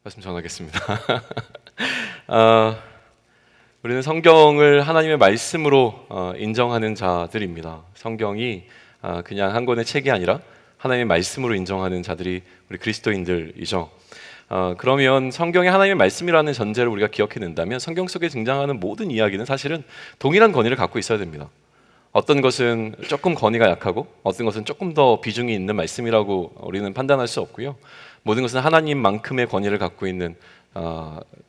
말씀 전하겠습니다. 아, 우리는 성경을 하나님의 말씀으로 인정하는 자들입니다. 성경이 그냥 한 권의 책이 아니라 하나님의 말씀으로 인정하는 자들이 우리 그리스도인들이죠. 그러면 성경이 하나님의 말씀이라는 전제를 우리가 기억해낸다면 성경 속에 등장하는 모든 이야기는 사실은 동일한 권위를 갖고 있어야 됩니다. 어떤 것은 조금 권위가 약하고 어떤 것은 조금 더 비중이 있는 말씀이라고 우리는 판단할 수 없고요. 모든 것은 하나님만큼의 권위를 갖고 있는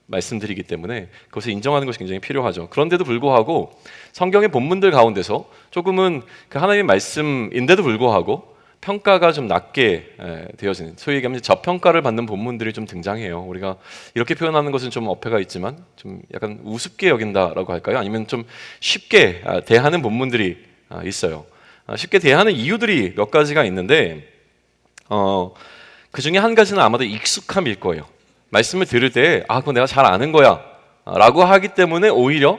말씀들이기 때문에 그것을 인정하는 것이 굉장히 필요하죠. 그런데도 불구하고 성경의 본문들 가운데서 조금은 그 하나님의 말씀인데도 불구하고 평가가 좀 낮게 되어지는, 소위 얘기하면 저평가를 받는 본문들이 좀 등장해요. 우리가 이렇게 표현하는 것은 좀 어폐가 있지만 좀 약간 우습게 여긴다라고 할까요? 아니면 좀 쉽게 대하는 본문들이 있어요. 쉽게 대하는 이유들이 몇 가지가 있는데 그 중에 한 가지는 아마도 익숙함일 거예요. 말씀을 들을 때 그건 내가 잘 아는 거야 라고 하기 때문에 오히려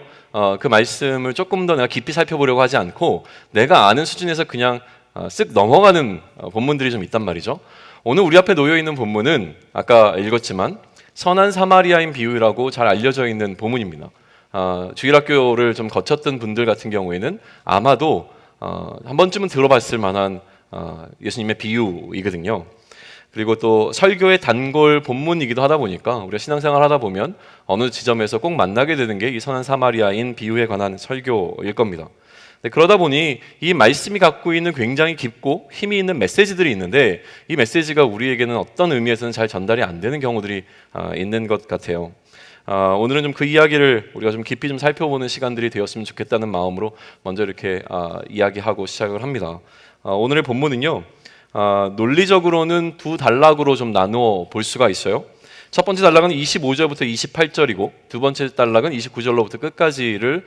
그 말씀을 조금 더 내가 깊이 살펴보려고 하지 않고 내가 아는 수준에서 그냥 쓱 넘어가는 본문들이 좀 있단 말이죠. 오늘 우리 앞에 놓여있는 본문은 아까 읽었지만 선한 사마리아인 비유라고 잘 알려져 있는 본문입니다. 주일학교를 좀 거쳤던 분들 같은 경우에는 아마도 한 번쯤은 들어봤을 만한 예수님의 비유이거든요. 그리고 또 설교의 단골 본문이기도 하다 보니까 우리가 신앙생활 하다 보면 어느 지점에서 꼭 만나게 되는 게 이 선한 사마리아인 비유에 관한 설교일 겁니다. 그러다 보니 이 말씀이 갖고 있는 굉장히 깊고 힘이 있는 메시지들이 있는데 이 메시지가 우리에게는 어떤 의미에서는 잘 전달이 안 되는 경우들이 있는 것 같아요. 오늘은 좀 그 이야기를 우리가 좀 깊이 좀 살펴보는 시간들이 되었으면 좋겠다는 마음으로 먼저 이렇게 이야기하고 시작을 합니다. 오늘의 본문은요, 논리적으로는 두 단락으로 좀 나누어 볼 수가 있어요. 첫 번째 단락은 25절부터 28절이고 두 번째 단락은 29절로부터 끝까지를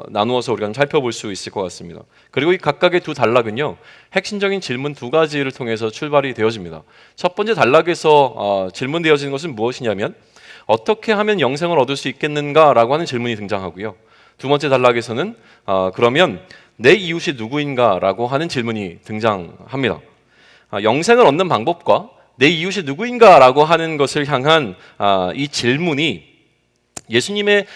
나누어서 우리가 좀 살펴볼 수 있을 것 같습니다. 그리고 이 각각의 두 단락은요, 핵심적인 질문 두 가지를 통해서 출발이 되어집니다. 첫 번째 단락에서 질문되어지는 것은 무엇이냐면 어떻게 하면 영생을 얻을 수 있겠는가라고 하는 질문이 등장하고요. 두 번째 단락에서는 그러면 내 이웃이 누구인가라고 하는 질문이 등장합니다. 영생을 얻는 방법과 내 이웃이 누구인가라고 하는 것을 향한 이 질문이 예수님의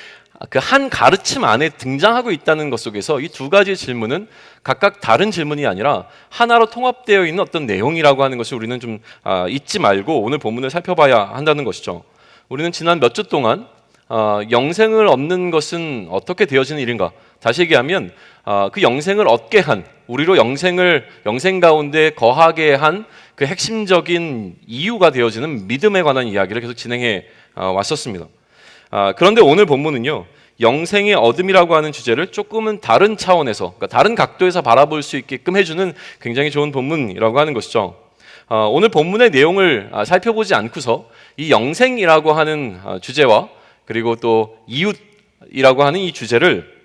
그 한 가르침 안에 등장하고 있다는 것 속에서 이 두 가지의 질문은 각각 다른 질문이 아니라 하나로 통합되어 있는 어떤 내용이라고 하는 것을 우리는 좀 잊지 말고 오늘 본문을 살펴봐야 한다는 것이죠. 우리는 지난 몇 주 동안 영생을 얻는 것은 어떻게 되어지는 일인가? 다시 얘기하면 그 영생을 얻게 한, 우리로 영생 가운데 거하게 한 그 핵심적인 이유가 되어지는 믿음에 관한 이야기를 계속 진행해 왔었습니다. 그런데 오늘 본문은요, 영생의 얻음이라고 하는 주제를 조금은 다른 차원에서, 그러니까 다른 각도에서 바라볼 수 있게끔 해주는 굉장히 좋은 본문이라고 하는 것이죠. 오늘 본문의 내용을 살펴보지 않고서 이 영생이라고 하는 주제와 그리고 또 이웃이라고 하는 이 주제를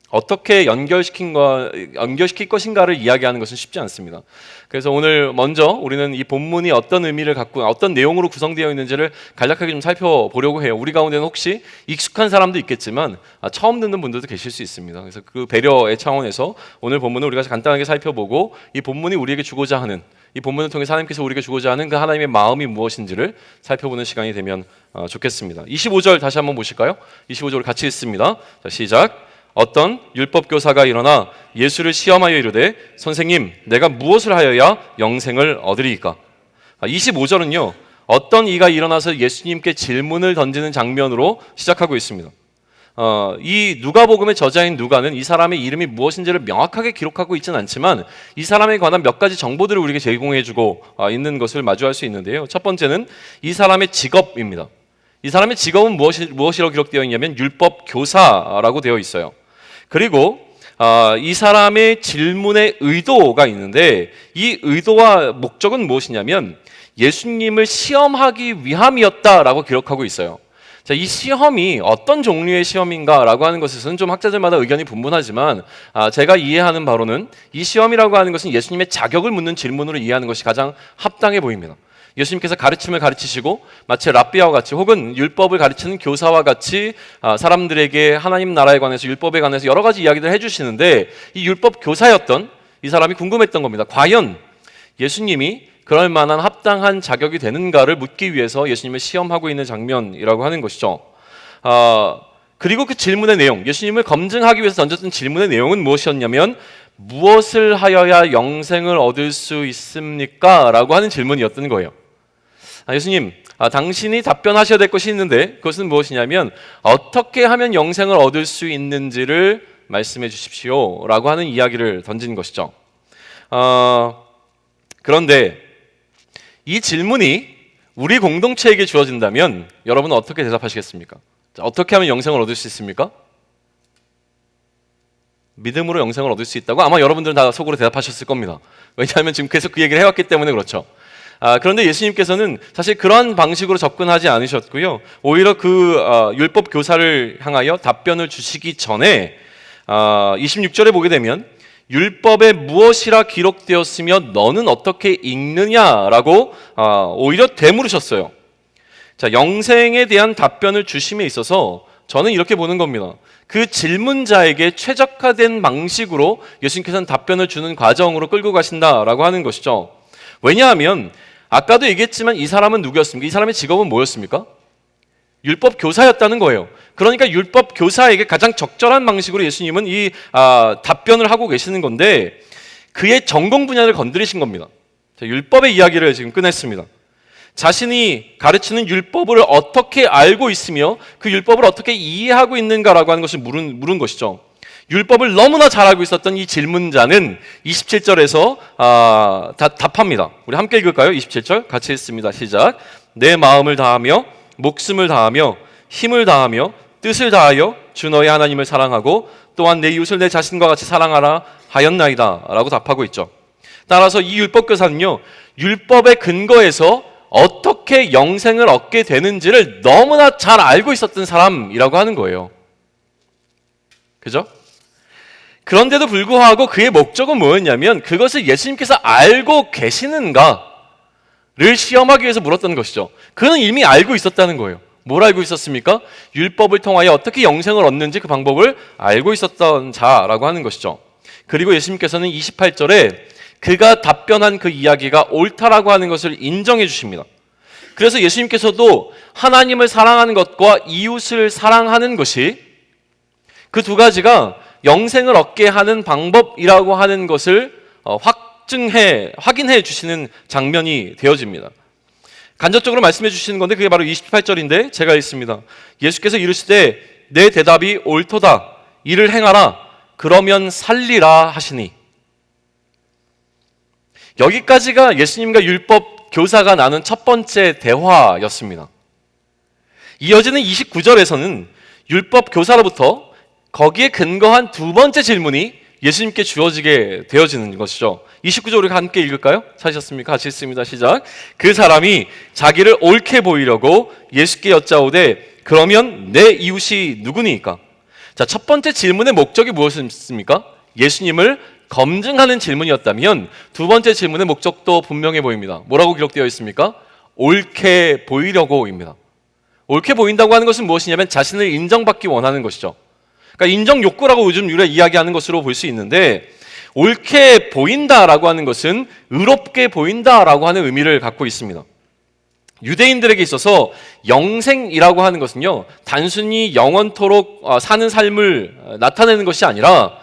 어떻게 연결시킬 것인가를 이야기하는 것은 쉽지 않습니다. 그래서 오늘 먼저 우리는 이 본문이 어떤 의미를 갖고 어떤 내용으로 구성되어 있는지를 간략하게 좀 살펴보려고 해요. 우리 가운데는 혹시 익숙한 사람도 있겠지만 처음 듣는 분들도 계실 수 있습니다. 그래서 그 배려의 차원에서 오늘 본문을 우리가 간단하게 살펴보고 이 본문이 우리에게 주고자 하는, 이 본문을 통해서 하나님께서 우리에게 주고자 하는 그 하나님의 마음이 무엇인지를 살펴보는 시간이 되면 좋겠습니다. 25절 다시 한번 보실까요? 25절 같이 읽습니다. 자, 시작. 어떤 율법교사가 일어나 예수를 시험하여 이르되 선생님, 내가 무엇을 하여야 영생을 얻으리이까? 25절은요, 어떤 이가 일어나서 예수님께 질문을 던지는 장면으로 시작하고 있습니다. 이 누가복음의 저자인 누가는 이 사람의 이름이 무엇인지를 명확하게 기록하고 있지는 않지만 이 사람에 관한 몇 가지 정보들을 우리에게 제공해주고 있는 것을 마주할 수 있는데요. 첫 번째는 이 사람의 직업입니다. 이 사람의 직업은 무엇이라고 기록되어 있냐면 율법 교사라고 되어 있어요. 그리고 이 사람의 질문의 의도가 있는데 이 의도와 목적은 무엇이냐면 예수님을 시험하기 위함이었다라고 기록하고 있어요. 자, 이 시험이 어떤 종류의 시험인가라고 하는 것에서는 좀 학자들마다 의견이 분분하지만 제가 이해하는 바로는 이 시험이라고 하는 것은 예수님의 자격을 묻는 질문으로 이해하는 것이 가장 합당해 보입니다. 예수님께서 가르침을 가르치시고 마치 랍비와 같이 혹은 율법을 가르치는 교사와 같이 사람들에게 하나님 나라에 관해서 율법에 관해서 여러 가지 이야기를 해주시는데 이 율법 교사였던 이 사람이 궁금했던 겁니다. 과연 예수님이 그럴 만한 합당한 자격이 되는가를 묻기 위해서 예수님을 시험하고 있는 장면이라고 하는 것이죠. 그리고 그 질문의 내용, 예수님을 검증하기 위해서 던졌던 질문의 내용은 무엇이었냐면 무엇을 하여야 영생을 얻을 수 있습니까? 라고 하는 질문이었던 거예요. 예수님, 당신이 답변하셔야 될 것이 있는데 그것은 무엇이냐면 어떻게 하면 영생을 얻을 수 있는지를 말씀해 주십시오 라고 하는 이야기를 던진 것이죠. 그런데 이 질문이 우리 공동체에게 주어진다면 여러분은 어떻게 대답하시겠습니까? 어떻게 하면 영생을 얻을 수 있습니까? 믿음으로 영생을 얻을 수 있다고 아마 여러분들은 다 속으로 대답하셨을 겁니다. 왜냐하면 지금 계속 그 얘기를 해왔기 때문에 그렇죠. 그런데 예수님께서는 사실 그러한 방식으로 접근하지 않으셨고요. 오히려 그 율법 교사를 향하여 답변을 주시기 전에 26절에 보게 되면 율법에 무엇이라 기록되었으며 너는 어떻게 읽느냐라고 오히려 되물으셨어요. 자, 영생에 대한 답변을 주심에 있어서 저는 이렇게 보는 겁니다. 그 질문자에게 최적화된 방식으로 예수님께서는 답변을 주는 과정으로 끌고 가신다라고 하는 것이죠. 왜냐하면 아까도 얘기했지만 이 사람은 누구였습니까? 이 사람의 직업은 뭐였습니까? 율법 교사였다는 거예요. 그러니까 율법 교사에게 가장 적절한 방식으로 예수님은 이 답변을 하고 계시는 건데 그의 전공 분야를 건드리신 겁니다. 자, 율법의 이야기를 지금 꺼냈습니다. 자신이 가르치는 율법을 어떻게 알고 있으며 그 율법을 어떻게 이해하고 있는가라고 하는 것을 물은 것이죠. 율법을 너무나 잘 알고 있었던 이 질문자는 27절에서 답합니다. 우리 함께 읽을까요? 27절 같이 읽습니다. 시작. 내 마음을 다하며 목숨을 다하며 힘을 다하며 뜻을 다하여 주 너의 하나님을 사랑하고 또한 내 이웃을 내 자신과 같이 사랑하라 하였나이다 라고 답하고 있죠. 따라서 이 율법교사는요, 율법의 근거에서 어떻게 영생을 얻게 되는지를 너무나 잘 알고 있었던 사람이라고 하는 거예요. 그죠? 그런데도 불구하고 그의 목적은 뭐였냐면 그것을 예수님께서 알고 계시는가를 시험하기 위해서 물었던 것이죠. 그는 이미 알고 있었다는 거예요. 뭘 알고 있었습니까? 율법을 통하여 어떻게 영생을 얻는지 그 방법을 알고 있었던 자라고 하는 것이죠. 그리고 예수님께서는 28절에 그가 답변한 그 이야기가 옳다라고 하는 것을 인정해 주십니다. 그래서 예수님께서도 하나님을 사랑하는 것과 이웃을 사랑하는 것이 그 두 가지가 영생을 얻게 하는 방법이라고 하는 것을 확인해 주시는 장면이 되어집니다. 간접적으로 말씀해 주시는 건데 그게 바로 28절인데 제가 읽습니다. 예수께서 이르시되 내 대답이 옳도다. 이를 행하라. 그러면 살리라 하시니. 여기까지가 예수님과 율법 교사가 나눈 첫 번째 대화였습니다. 이어지는 29절에서는 율법 교사로부터 거기에 근거한 두 번째 질문이 예수님께 주어지게 되어지는 것이죠. 29절 우리 함께 읽을까요? 찾으셨습니까? 같이 읽습니다. 시작. 그 사람이 자기를 옳게 보이려고 예수께 여짜오되 그러면 내 이웃이 누구니까? 자, 첫 번째 질문의 목적이 무엇이었습니까? 예수님을 검증하는 질문이었다면 두 번째 질문의 목적도 분명해 보입니다. 뭐라고 기록되어 있습니까? 옳게 보이려고입니다. 옳게 보인다고 하는 것은 무엇이냐면 자신을 인정받기 원하는 것이죠. 그러니까 인정 욕구라고 요즘 우리가 이야기하는 것으로 볼 수 있는데 옳게 보인다라고 하는 것은 의롭게 보인다라고 하는 의미를 갖고 있습니다. 유대인들에게 있어서 영생이라고 하는 것은요, 단순히 영원토록 사는 삶을 나타내는 것이 아니라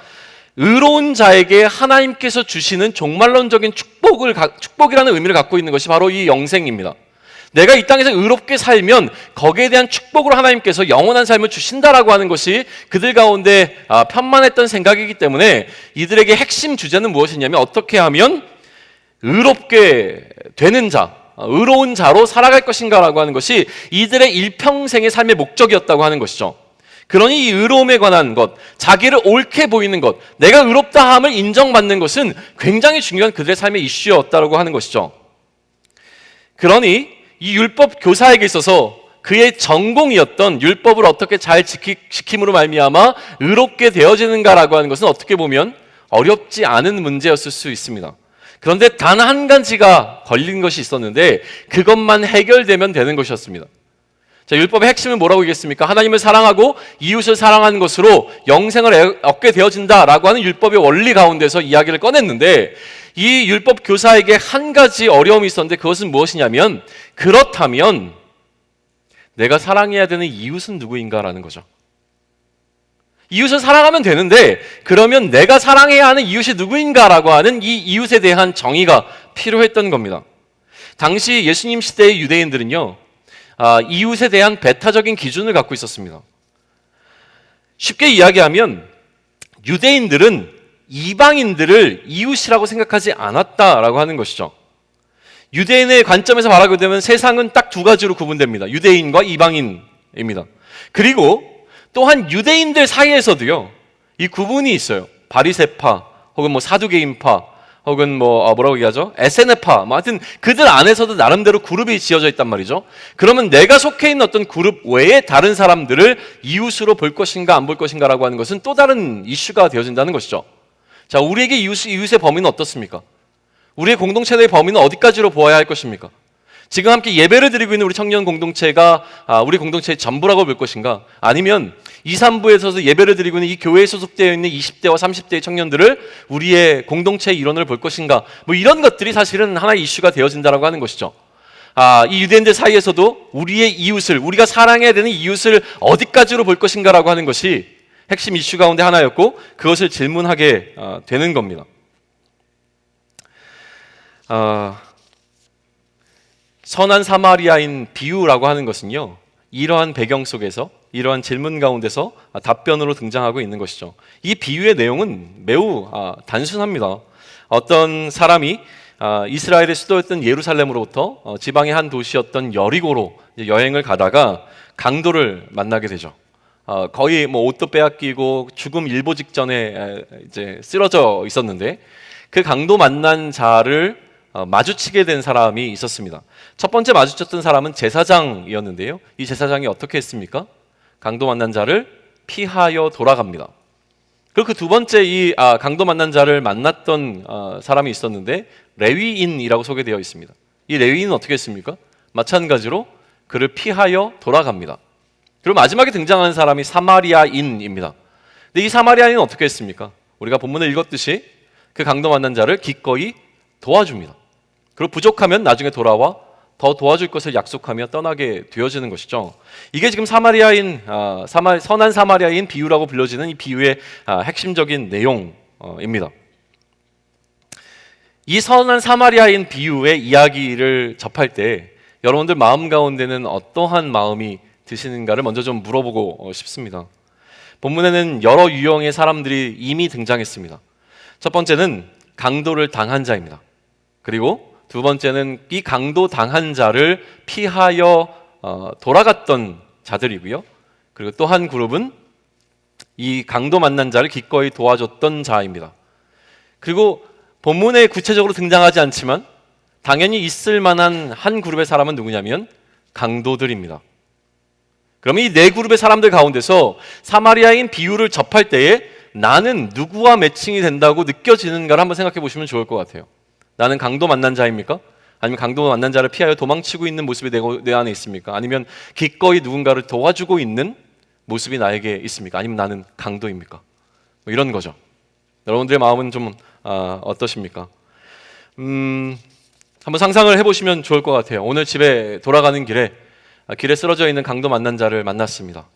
의로운 자에게 하나님께서 주시는 종말론적인 축복이라는 의미를 갖고 있는 것이 바로 이 영생입니다. 내가 이 땅에서 의롭게 살면 거기에 대한 축복으로 하나님께서 영원한 삶을 주신다라고 하는 것이 그들 가운데 편만했던 생각이기 때문에 이들에게 핵심 주제는 무엇이냐면 어떻게 하면 의롭게 되는 자, 의로운 자로 살아갈 것인가라고 하는 것이 이들의 일평생의 삶의 목적이었다고 하는 것이죠. 그러니 이 의로움에 관한 것, 자기를 옳게 보이는 것, 내가 의롭다함을 인정받는 것은 굉장히 중요한 그들의 삶의 이슈였다고 하는 것이죠. 그러니 이 율법 교사에게 있어서 그의 전공이었던 율법을 어떻게 잘 지킴으로 말미암아 의롭게 되어지는가라고 하는 것은 어떻게 보면 어렵지 않은 문제였을 수 있습니다. 그런데 단 한 가지가 걸린 것이 있었는데 그것만 해결되면 되는 것이었습니다. 자, 율법의 핵심은 뭐라고 얘기했습니까? 하나님을 사랑하고 이웃을 사랑하는 것으로 영생을 얻게 되어진다라고 하는 율법의 원리 가운데서 이야기를 꺼냈는데 이 율법 교사에게 한 가지 어려움이 있었는데 그것은 무엇이냐면 그렇다면 내가 사랑해야 되는 이웃은 누구인가라는 거죠. 이웃을 사랑하면 되는데 그러면 내가 사랑해야 하는 이웃이 누구인가라고 하는 이 이웃에 대한 정의가 필요했던 겁니다. 당시 예수님 시대의 유대인들은요, 이웃에 대한 배타적인 기준을 갖고 있었습니다. 쉽게 이야기하면 유대인들은 이방인들을 이웃이라고 생각하지 않았다라고 하는 것이죠. 유대인의 관점에서 말하게 되면 세상은 딱 두 가지로 구분됩니다. 유대인과 이방인입니다. 그리고 또한 유대인들 사이에서도요, 이 구분이 있어요. 바리새파 혹은 뭐 사두개인파 혹은 뭐라고 얘기하죠? 에세네파, 하여튼 그들 안에서도 나름대로 그룹이 지어져 있단 말이죠. 그러면 내가 속해 있는 어떤 그룹 외에 다른 사람들을 이웃으로 볼 것인가 안 볼 것인가라고 하는 것은 또 다른 이슈가 되어진다는 것이죠. 자, 우리에게 이웃의 범위는 어떻습니까? 우리의 공동체 내의 범위는 어디까지로 보아야 할 것입니까? 지금 함께 예배를 드리고 있는 우리 청년 공동체가 우리 공동체의 전부라고 볼 것인가? 아니면 2, 3부에 서서 예배를 드리고 있는 이 교회에 소속되어 있는 20대와 30대의 청년들을 우리의 공동체의 일원을 볼 것인가? 뭐 이런 것들이 사실은 하나의 이슈가 되어진다라고 하는 것이죠. 이 유대인들 사이에서도 우리의 이웃을, 우리가 사랑해야 되는 이웃을 어디까지로 볼 것인가라고 하는 것이 핵심 이슈 가운데 하나였고 그것을 질문하게 되는 겁니다. 선한 사마리아인 비유라고 하는 것은요, 이러한 배경 속에서 이러한 질문 가운데서 답변으로 등장하고 있는 것이죠. 이 비유의 내용은 매우 단순합니다. 어떤 사람이 이스라엘의 수도였던 예루살렘으로부터 지방의 한 도시였던 여리고로 여행을 가다가 강도를 만나게 되죠. 거의 뭐 옷도 빼앗기고 죽음 일보 직전에 이제 쓰러져 있었는데 그 강도 만난 자를 마주치게 된 사람이 있었습니다. 첫 번째 마주쳤던 사람은 제사장이었는데요. 이 제사장이 어떻게 했습니까? 강도 만난 자를 피하여 돌아갑니다. 그리고 그 두 번째 이 강도 만난 자를 만났던 사람이 있었는데 레위인이라고 소개되어 있습니다. 이 레위인은 어떻게 했습니까? 마찬가지로 그를 피하여 돌아갑니다. 그리고 마지막에 등장하는 사람이 사마리아인입니다. 근데 이 사마리아인은 어떻게 했습니까? 우리가 본문을 읽었듯이 그 강도 만난 자를 기꺼이 도와줍니다. 그리고 부족하면 나중에 돌아와 더 도와줄 것을 약속하며 떠나게 되어지는 것이죠. 이게 지금 선한 사마리아인 비유라고 불려지는 이 비유의 핵심적인 내용입니다. 이 선한 사마리아인 비유의 이야기를 접할 때 여러분들 마음 가운데는 어떠한 마음이 드시는가를 먼저 좀 물어보고 싶습니다. 본문에는 여러 유형의 사람들이 이미 등장했습니다. 첫 번째는 강도를 당한 자입니다. 그리고 두 번째는 이 강도 당한 자를 피하여 돌아갔던 자들이고요. 그리고 또 한 그룹은 이 강도 만난 자를 기꺼이 도와줬던 자입니다. 그리고 본문에 구체적으로 등장하지 않지만 당연히 있을 만한 한 그룹의 사람은 누구냐면 강도들입니다. 그럼 이 네 그룹의 사람들 가운데서 사마리아인 비유를 접할 때에 나는 누구와 매칭이 된다고 느껴지는가를 한번 생각해 보시면 좋을 것 같아요. 나는 강도 만난 자입니까? 아니면 강도 만난 자를 피하여 도망치고 있는 모습이 내 안에 있습니까? 아니면 기꺼이 누군가를 도와주고 있는 모습이 나에게 있습니까? 아니면 나는 강도입니까? 뭐 이런 거죠. 여러분들의 마음은 좀 어떠십니까? 한번 상상을 해보시면 좋을 것 같아요. 오늘 집에 돌아가는 길에 쓰러져 있는 강도 만난 자를 만났습니다.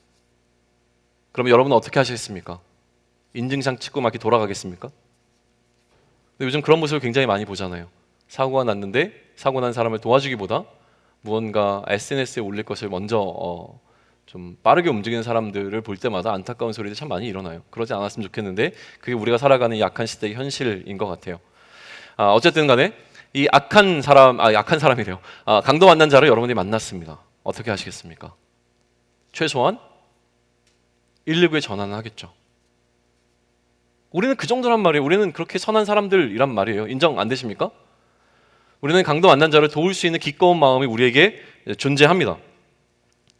그럼 여러분은 어떻게 하시겠습니까? 인증샷 찍고 막 이렇게 돌아가겠습니까? 근데 요즘 그런 모습을 굉장히 많이 보잖아요. 사고가 났는데 사고 난 사람을 도와주기보다 무언가 SNS에 올릴 것을 먼저 좀 빠르게 움직이는 사람들을 볼 때마다 안타까운 소리들이 참 많이 일어나요. 그러지 않았으면 좋겠는데 그게 우리가 살아가는 약한 시대의 현실인 것 같아요. 어쨌든 간에 이 약한 사람이래요. 강도 만난 자를 여러분이 만났습니다. 어떻게 하시겠습니까? 최소한 119에 전화는 하겠죠. 우리는 그 정도란 말이에요. 우리는 그렇게 선한 사람들이란 말이에요. 인정 안 되십니까? 우리는 강도 만난 자를 도울 수 있는 기꺼운 마음이 우리에게 존재합니다.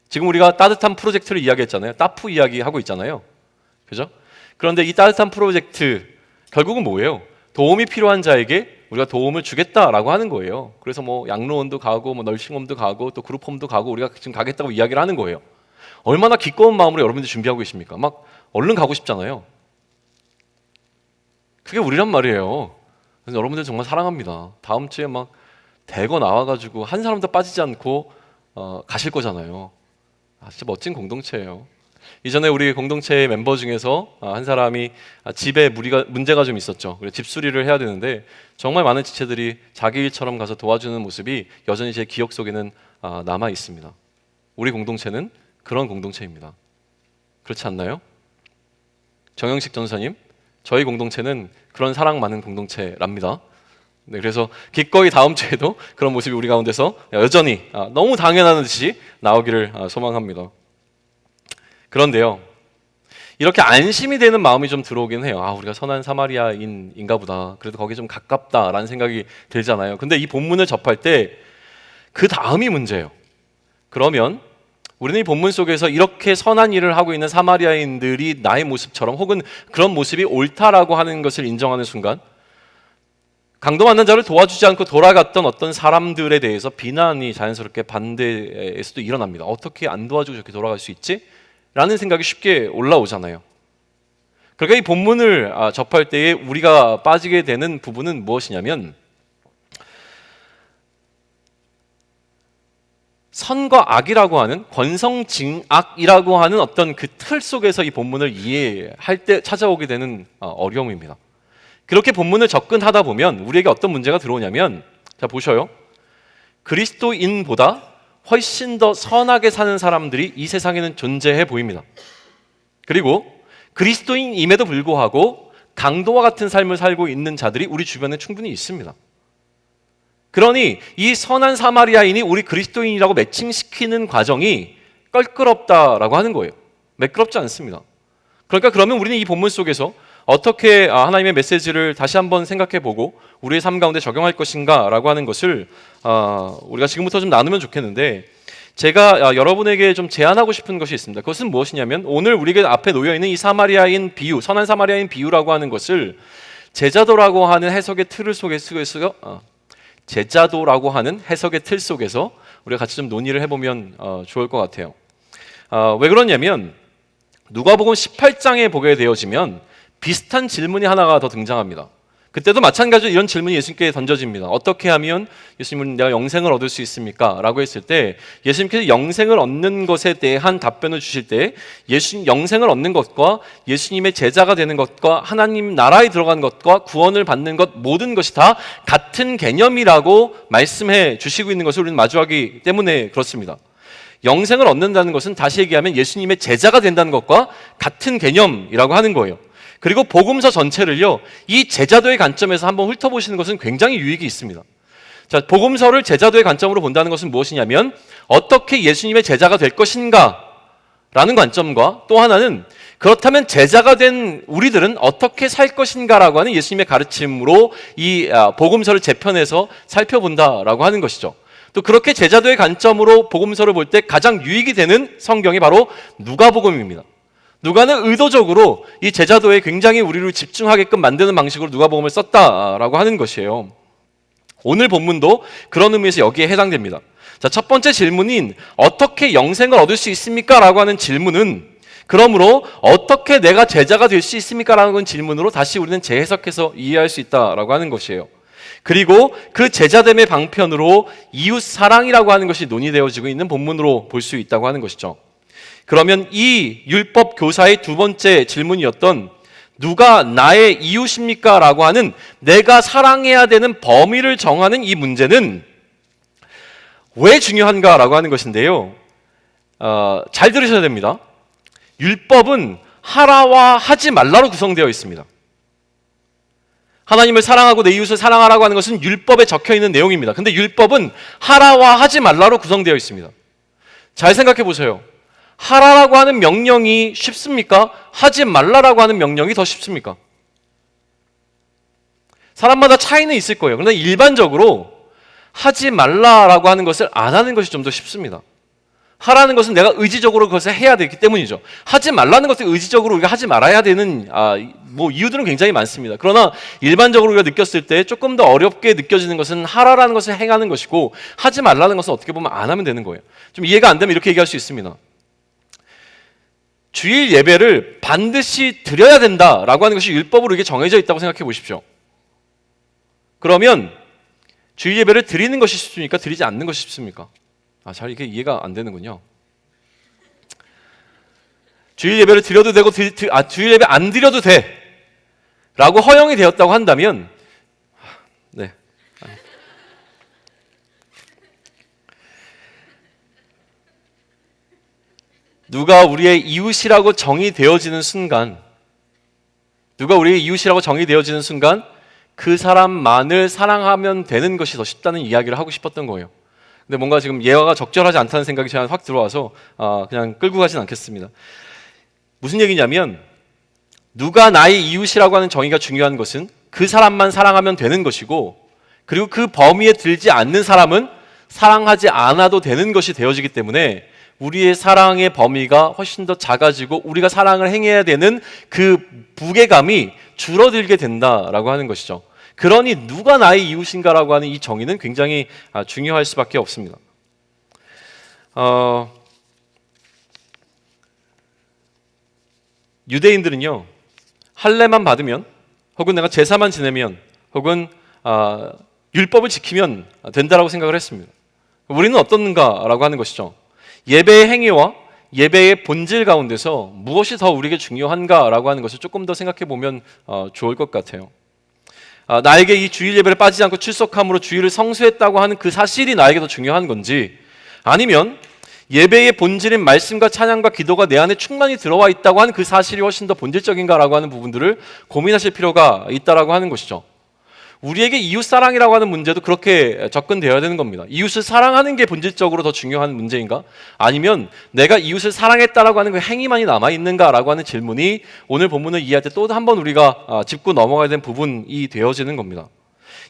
지금 우리가 따뜻한 프로젝트를 이야기했잖아요. 따프 이야기하고 있잖아요. 그죠? 그런데 이 따뜻한 프로젝트 결국은 뭐예요? 도움이 필요한 자에게 우리가 도움을 주겠다라고 하는 거예요. 그래서 뭐 양로원도 가고 뭐 널싱홈도 가고 또 그룹홈도 가고 우리가 지금 가겠다고 이야기를 하는 거예요. 얼마나 기꺼운 마음으로 여러분들이 준비하고 계십니까? 막 얼른 가고 싶잖아요. 그게 우리란 말이에요. 그래서 여러분들 정말 사랑합니다. 다음 주에 막 대거 나와가지고 한 사람도 빠지지 않고 가실 거잖아요. 진짜 멋진 공동체예요. 이전에 우리 공동체 멤버 중에서 한 사람이 집에 문제가 좀 있었죠. 그래서 집수리를 해야 되는데 정말 많은 지체들이 자기 일처럼 가서 도와주는 모습이 여전히 제 기억 속에는 남아 있습니다. 우리 공동체는 그런 공동체입니다. 그렇지 않나요? 정영식 전사님, 저희 공동체는 그런 사랑 많은 공동체랍니다. 네, 그래서 기꺼이 다음 주에도 그런 모습이 우리 가운데서 여전히 너무 당연한 듯이 나오기를 소망합니다. 그런데요, 이렇게 안심이 되는 마음이 좀 들어오긴 해요. 우리가 선한 사마리아인인가 보다. 그래도 거기 좀 가깝다라는 생각이 들잖아요. 근데 이 본문을 접할 때 그 다음이 문제예요. 그러면 우리는 이 본문 속에서 이렇게 선한 일을 하고 있는 사마리아인들이 나의 모습처럼 혹은 그런 모습이 옳다라고 하는 것을 인정하는 순간 강도 만난 자를 도와주지 않고 돌아갔던 어떤 사람들에 대해서 비난이 자연스럽게 반대에서도 일어납니다. 어떻게 안 도와주고 저렇게 돌아갈 수 있지? 라는 생각이 쉽게 올라오잖아요. 그러니까 이 본문을 접할 때에 우리가 빠지게 되는 부분은 무엇이냐면 선과 악이라고 하는 권성징악이라고 하는 어떤 그 틀 속에서 이 본문을 이해할 때 찾아오게 되는 어려움입니다. 그렇게 본문을 접근하다 보면 우리에게 어떤 문제가 들어오냐면, 자 보셔요. 그리스도인보다 훨씬 더 선하게 사는 사람들이 이 세상에는 존재해 보입니다. 그리고 그리스도인임에도 불구하고 강도와 같은 삶을 살고 있는 자들이 우리 주변에 충분히 있습니다. 그러니 이 선한 사마리아인이 우리 그리스도인이라고 매칭시키는 과정이 껄끄럽다라고 하는 거예요. 매끄럽지 않습니다. 그러니까 그러면 우리는 이 본문 속에서 어떻게 하나님의 메시지를 다시 한번 생각해보고 우리의 삶 가운데 적용할 것인가 라고 하는 것을 우리가 지금부터 좀 나누면 좋겠는데, 제가 여러분에게 좀 제안하고 싶은 것이 있습니다. 그것은 무엇이냐면 오늘 우리에게 앞에 놓여있는 이 사마리아인 비유, 선한 사마리아인 비유라고 하는 것을 제자도라고 하는 해석의 틀 속에서 우리가 같이 좀 논의를 해보면 좋을 것 같아요. 왜 그러냐면 누가복음 18장에 보게 되어지면 비슷한 질문이 하나가 더 등장합니다. 그때도 마찬가지로 이런 질문이 예수님께 던져집니다. 어떻게 하면 예수님은 내가 영생을 얻을 수 있습니까? 라고 했을 때 예수님께서 영생을 얻는 것에 대한 답변을 주실 때 예수님 영생을 얻는 것과 예수님의 제자가 되는 것과 하나님 나라에 들어가는 것과 구원을 받는 것 모든 것이 다 같은 개념이라고 말씀해 주시고 있는 것을 우리는 마주하기 때문에 그렇습니다. 영생을 얻는다는 것은 다시 얘기하면 예수님의 제자가 된다는 것과 같은 개념이라고 하는 거예요. 그리고 복음서 전체를요, 이 제자도의 관점에서 한번 훑어보시는 것은 굉장히 유익이 있습니다. 자, 복음서를 제자도의 관점으로 본다는 것은 무엇이냐면 어떻게 예수님의 제자가 될 것인가 라는 관점과 또 하나는 그렇다면 제자가 된 우리들은 어떻게 살 것인가라고 하는 예수님의 가르침으로 이 복음서를 재편해서 살펴본다라고 하는 것이죠. 또 그렇게 제자도의 관점으로 복음서를 볼 때 가장 유익이 되는 성경이 바로 누가복음입니다. 누가는 의도적으로 이 제자도에 굉장히 우리를 집중하게끔 만드는 방식으로 누가복음을 썼다라고 하는 것이에요. 오늘 본문도 그런 의미에서 여기에 해당됩니다. 자, 첫 번째 질문인 어떻게 영생을 얻을 수 있습니까? 라고 하는 질문은 그러므로 어떻게 내가 제자가 될 수 있습니까? 라는 질문으로 다시 우리는 재해석해서 이해할 수 있다라고 하는 것이에요. 그리고 그 제자됨의 방편으로 이웃 사랑이라고 하는 것이 논의되어지고 있는 본문으로 볼 수 있다고 하는 것이죠. 그러면 이 율법 교사의 두 번째 질문이었던 누가 나의 이웃입니까? 라고 하는 내가 사랑해야 되는 범위를 정하는 이 문제는 왜 중요한가? 라고 하는 것인데요. 잘 들으셔야 됩니다. 율법은 하라와 하지 말라로 구성되어 있습니다. 하나님을 사랑하고 내 이웃을 사랑하라고 하는 것은 율법에 적혀 있는 내용입니다. 근데 율법은 하라와 하지 말라로 구성되어 있습니다. 잘 생각해 보세요. 하라라고 하는 명령이 쉽습니까? 하지 말라라고 하는 명령이 더 쉽습니까? 사람마다 차이는 있을 거예요. 그런데 일반적으로 하지 말라라고 하는 것을 안 하는 것이 좀 더 쉽습니다. 하라는 것은 내가 의지적으로 그것을 해야 되기 때문이죠. 하지 말라는 것을 의지적으로 우리가 하지 말아야 되는 이유들은 굉장히 많습니다. 그러나 일반적으로 우리가 느꼈을 때 조금 더 어렵게 느껴지는 것은 하라라는 것을 행하는 것이고 하지 말라는 것은 어떻게 보면 안 하면 되는 거예요. 좀 이해가 안 되면 이렇게 얘기할 수 있습니다. 주일 예배를 반드시 드려야 된다라고 하는 것이 율법으로 이게 정해져 있다고 생각해 보십시오. 그러면 주일 예배를 드리는 것이 쉽습니까? 드리지 않는 것이 쉽습니까? 잘 이게 이해가 안 되는군요. 주일 예배를 드려도 되고 주일 예배 안 드려도 돼 라고 허용이 되었다고 한다면 네. 누가 우리의 이웃이라고 정의되어지는 순간 그 사람만을 사랑하면 되는 것이 더 쉽다는 이야기를 하고 싶었던 거예요. 근데 뭔가 지금 예화가 적절하지 않다는 생각이 저한테 확 들어와서 그냥 끌고 가진 않겠습니다. 무슨 얘기냐면 누가 나의 이웃이라고 하는 정의가 중요한 것은 그 사람만 사랑하면 되는 것이고, 그리고 그 범위에 들지 않는 사람은 사랑하지 않아도 되는 것이 되어지기 때문에 우리의 사랑의 범위가 훨씬 더 작아지고 우리가 사랑을 행해야 되는 그 무게감이 줄어들게 된다라고 하는 것이죠. 그러니 누가 나의 이웃인가라고 하는 이 정의는 굉장히 중요할 수밖에 없습니다. 유대인들은요, 할례만 받으면, 혹은 내가 제사만 지내면, 혹은 율법을 지키면 된다라고 생각을 했습니다. 우리는 어떻는가라고 하는 것이죠. 예배의 행위와 예배의 본질 가운데서 무엇이 더 우리에게 중요한가라고 하는 것을 조금 더 생각해 보면 좋을 것 같아요. 나에게 이 주일 예배를 빠지지 않고 출석함으로 주일을 성수했다고 하는 그 사실이 나에게 더 중요한 건지, 아니면 예배의 본질인 말씀과 찬양과 기도가 내 안에 충만히 들어와 있다고 하는 그 사실이 훨씬 더 본질적인가라고 하는 부분들을 고민하실 필요가 있다라고 하는 것이죠. 우리에게 이웃사랑이라고 하는 문제도 그렇게 접근되어야 되는 겁니다. 이웃을 사랑하는 게 본질적으로 더 중요한 문제인가? 아니면 내가 이웃을 사랑했다라고 하는 그 행위만이 남아있는가라고 하는 질문이 오늘 본문을 이해할 때 또 한 번 우리가 짚고 넘어가야 되는 부분이 되어지는 겁니다.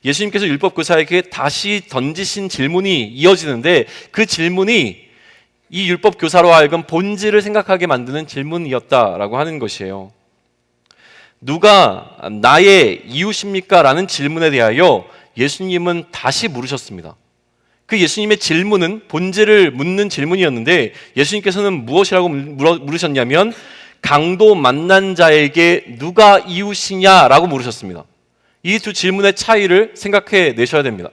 예수님께서 율법교사에게 다시 던지신 질문이 이어지는데, 그 질문이 이 율법교사로 하여금 본질을 생각하게 만드는 질문이었다라고 하는 것이에요. 누가 나의 이웃입니까? 라는 질문에 대하여 예수님은 다시 물으셨습니다. 그 예수님의 질문은 본질을 묻는 질문이었는데, 예수님께서는 무엇이라고 물으셨냐면 강도 만난 자에게 누가 이웃이냐라고 물으셨습니다. 이 두 질문의 차이를 생각해 내셔야 됩니다.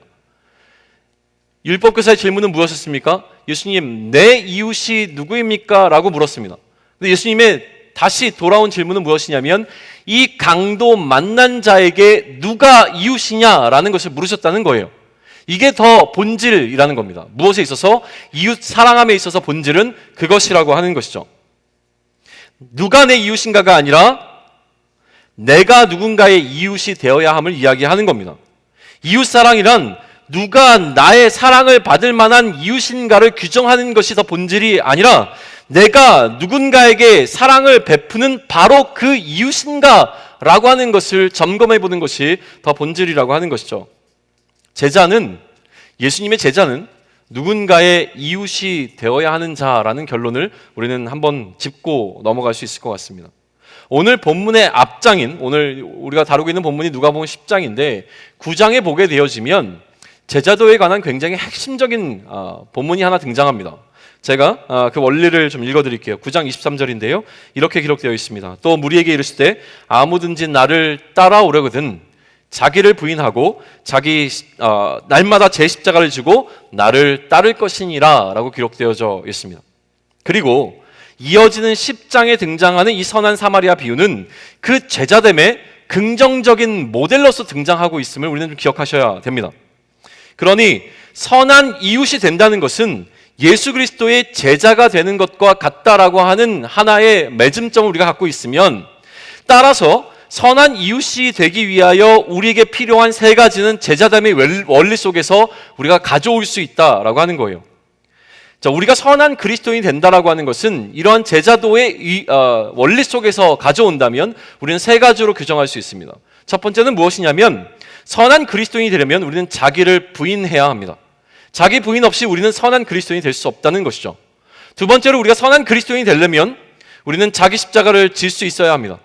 율법교사의 질문은 무엇이었습니까? 예수님, 내 이웃이 누구입니까? 라고 물었습니다. 근데 예수님의 다시 돌아온 질문은 무엇이냐면 이 강도 만난 자에게 누가 이웃이냐라는 것을 물으셨다는 거예요. 이게 더 본질이라는 겁니다. 무엇에 있어서? 이웃 사랑함에 있어서 본질은 그것이라고 하는 것이죠. 누가 내 이웃인가가 아니라 내가 누군가의 이웃이 되어야 함을 이야기하는 겁니다. 이웃 사랑이란 누가 나의 사랑을 받을 만한 이웃인가를 규정하는 것이 더 본질이 아니라 내가 누군가에게 사랑을 베푸는 바로 그 이웃인가라고 하는 것을 점검해 보는 것이 더 본질이라고 하는 것이죠. 예수님의 제자는 누군가의 이웃이 되어야 하는 자라는 결론을 우리는 한번 짚고 넘어갈 수 있을 것 같습니다. 오늘 본문의 앞장인, 오늘 우리가 다루고 있는 본문이 누가복음 10장인데 9장에 보게 되어지면 제자도에 관한 굉장히 핵심적인 본문이 하나 등장합니다. 제가 그 원리를 좀 읽어드릴게요. 9장 23절인데요. 이렇게 기록되어 있습니다. 또 무리에게 이르시되 아무든지 나를 따라오려거든 자기를 부인하고 자기 날마다 제 십자가를 지고 나를 따를 것이니라 라고 기록되어져 있습니다. 그리고 이어지는 10장에 등장하는 이 선한 사마리아 비유는 그 제자됨의 긍정적인 모델로서 등장하고 있음을 우리는 좀 기억하셔야 됩니다. 그러니 선한 이웃이 된다는 것은 예수 그리스도의 제자가 되는 것과 같다라고 하는 하나의 매점점을 우리가 갖고 있으면, 따라서 선한 이웃이 되기 위하여 우리에게 필요한 세 가지는 제자됨의 원리 속에서 우리가 가져올 수 있다라고 하는 거예요. 자, 우리가 선한 그리스도인이 된다라고 하는 것은 이러한 제자도의 원리 속에서 가져온다면 우리는 세 가지로 규정할 수 있습니다. 첫 번째는 무엇이냐면 선한 그리스도인이 되려면 우리는 자기를 부인해야 합니다. 자기 부인 없이 우리는 선한 그리스도인이 될 수 없다는 것이죠. 두 번째로 우리가 선한 그리스도인이 되려면 우리는 자기 십자가를 질 수 있어야 합니다.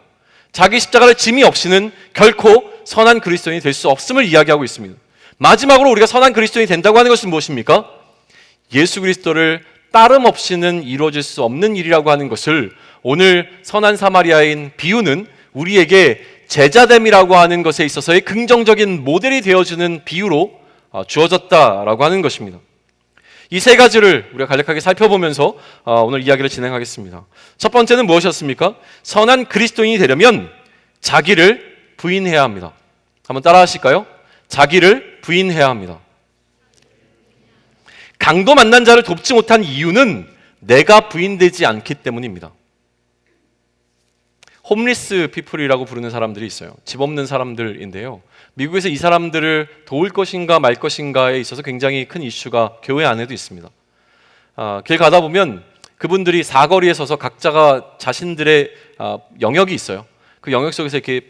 자기 십자가를 짐이 없이는 결코 선한 그리스도인이 될 수 없음을 이야기하고 있습니다. 마지막으로 우리가 선한 그리스도인이 된다고 하는 것은 무엇입니까? 예수 그리스도를 따름 없이는 이루어질 수 없는 일이라고 하는 것을 오늘 선한 사마리아인 비유는 우리에게 제자됨이라고 하는 것에 있어서의 긍정적인 모델이 되어주는 비유로 주어졌다라고 하는 것입니다. 이 세 가지를 우리가 간략하게 살펴보면서 오늘 이야기를 진행하겠습니다. 첫 번째는 무엇이었습니까? 선한 그리스도인이 되려면 자기를 부인해야 합니다. 한번 따라 하실까요? 자기를 부인해야 합니다. 강도 만난 자를 돕지 못한 이유는 내가 부인되지 않기 때문입니다. 홈리스 피플이라고 부르는 사람들이 있어요. 집 없는 사람들인데요. 미국에서 이 사람들을 도울 것인가 말 것인가에 있어서 굉장히 큰 이슈가 교회 안에도 있습니다. 길 가다 보면 그분들이 사거리에 서서 각자가 자신들의 영역이 있어요. 그 영역 속에서 이렇게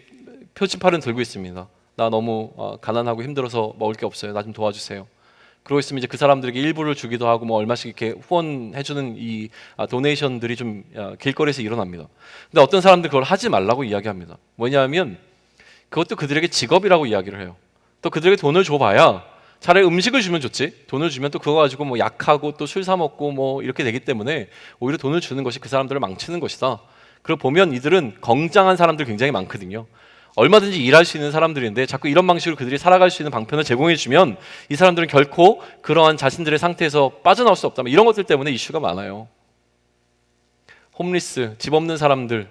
표지판을 들고 있습니다. 나 너무 가난하고 힘들어서 먹을 게 없어요. 나 좀 도와주세요. 그러고 있으면 이제 그 사람들에게 일부를 주기도 하고 뭐 얼마씩 이렇게 후원해주는 이 도네이션들이 좀 길거리에서 일어납니다. 근데 어떤 사람들 그걸 하지 말라고 이야기합니다. 뭐냐면 그것도 그들에게 직업이라고 이야기를 해요. 또 그들에게 돈을 줘봐야 차라리 음식을 주면 좋지, 돈을 주면 또 그거 가지고 뭐 약하고 또 술 사 먹고 뭐 이렇게 되기 때문에 오히려 돈을 주는 것이 그 사람들을 망치는 것이다. 그리고 보면 이들은 건장한 사람들 굉장히 많거든요. 얼마든지 일할 수 있는 사람들인데 자꾸 이런 방식으로 그들이 살아갈 수 있는 방편을 제공해 주면 이 사람들은 결코 그러한 자신들의 상태에서 빠져나올 수 없다. 이런 것들 때문에 이슈가 많아요. 홈리스, 집 없는 사람들,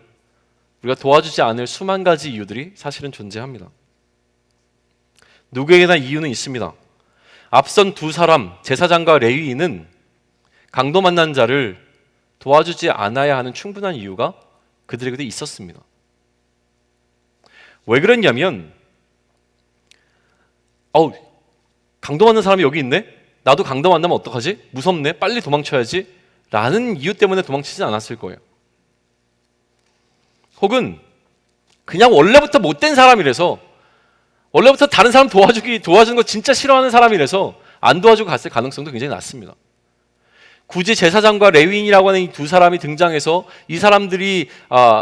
우리가 도와주지 않을 수만 가지 이유들이 사실은 존재합니다. 누구에게나 이유는 있습니다. 앞선 두 사람, 제사장과 레위인은 강도 만난 자를 도와주지 않아야 하는 충분한 이유가 그들에게도 있었습니다. 왜 그랬냐면 강도 만난 사람이 여기 있네? 나도 강도 만나면 어떡하지? 무섭네? 빨리 도망쳐야지? 라는 이유 때문에 도망치지 않았을 거예요. 혹은 그냥 원래부터 못된 사람이라서, 원래부터 다른 사람 도와주는 거 진짜 싫어하는 사람이라서 안 도와주고 갔을 가능성도 굉장히 낮습니다. 굳이 제사장과 레위인이라고 하는 이 두 사람이 등장해서 이 사람들이